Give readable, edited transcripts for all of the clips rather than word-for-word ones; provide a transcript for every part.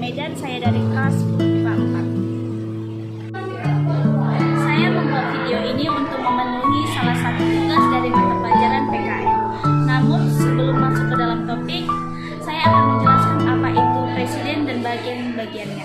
Medan, saya dari kelas 10 IPA 4. Saya membuat video ini untuk memenuhi salah satu tugas dari mata pelajaran PKN. Namun sebelum masuk ke dalam topik, saya akan menjelaskan apa itu presiden dan bagian-bagiannya.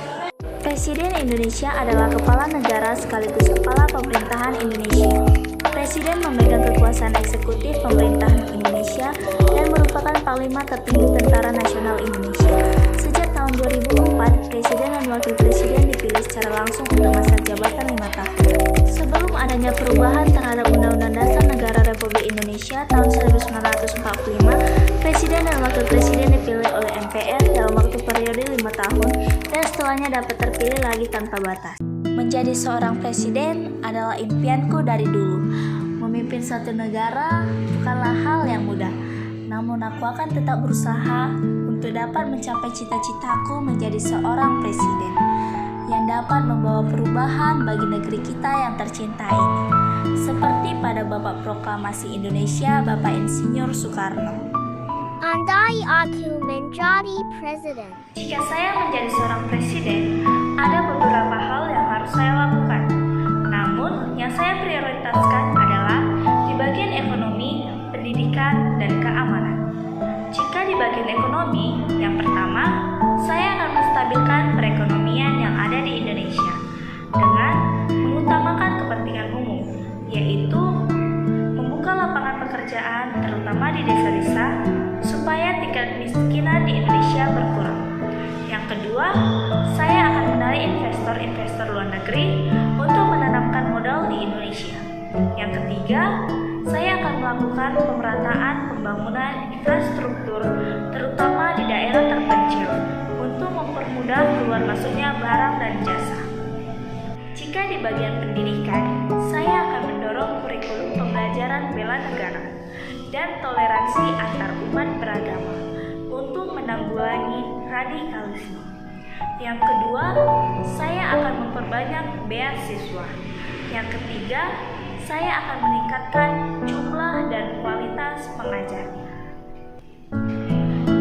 Presiden Indonesia adalah kepala negara sekaligus kepala pemerintahan Indonesia. Presiden memegang kekuasaan eksekutif pemerintahan Indonesia dan merupakan panglima tertinggi Tentara Nasional Indonesia. Sejak tahun 2004, Presiden dan Wakil Presiden dipilih secara langsung untuk masa jabatan 5 tahun. Sebelum adanya perubahan terhadap Undang-Undang Dasar Negara Republik Indonesia tahun 1945, Presiden dan Wakil Presiden dipilih oleh MPR dalam waktu periode 5 tahun dan setelahnya dapat terpilih lagi tanpa batas. Menjadi seorang presiden adalah impianku dari dulu. Memimpin suatu negara bukanlah hal yang mudah, namun aku akan tetap berusaha untuk dapat mencapai cita-citaku menjadi seorang presiden yang dapat membawa perubahan bagi negeri kita yang tercinta ini. Seperti pada Bapak Proklamasi Indonesia, Bapak Insinyur Soekarno. Andai aku menjadi presiden. Jika saya menjadi seorang presiden, ada beberapa hal yang harus saya lakukan. Namun, yang saya prioritaskan adalah di bagian ekonomi, pendidikan, dan keamanan. Jika di bagian ekonomi, yang pertama, saya akan menstabilkan perekonomian yang ada di Indonesia dengan mengutamakan kepentingan umum, yaitu membuka lapangan pekerjaan terutama di desa-desa supaya tingkat kemiskinan di Indonesia berkurang. Yang kedua, saya akan menarik investor-investor luar negeri untuk menanamkan modal di Indonesia. Yang ketiga, saya akan melakukan pemerataan pembangunan infrastruktur terutama di daerah terpencil untuk mempermudah keluar masuknya barang dan jasa. Jika di bagian pendidikan, saya akan mendorong kurikulum pembelajaran bela negara dan toleransi antar umat beragama untuk menanggulangi radikalisme. Yang kedua, saya akan memperbanyak beasiswa. Yang ketiga, saya akan meningkatkan jumlah dan kualitas pengajarnya.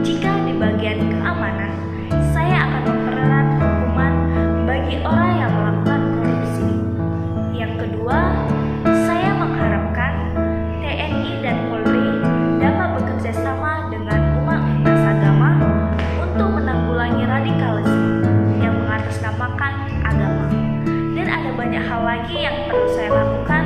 Jika di bagian keamanan, saya akan mempererat hukuman bagi orang yang melakukan korupsi. Yang kedua, saya mengharapkan TNI dan Polri dapat bekerja sama dengan umat lintas agama untuk menanggulangi radikalisme yang mengatasnamakan agama. Dan ada banyak hal lagi yang perlu saya lakukan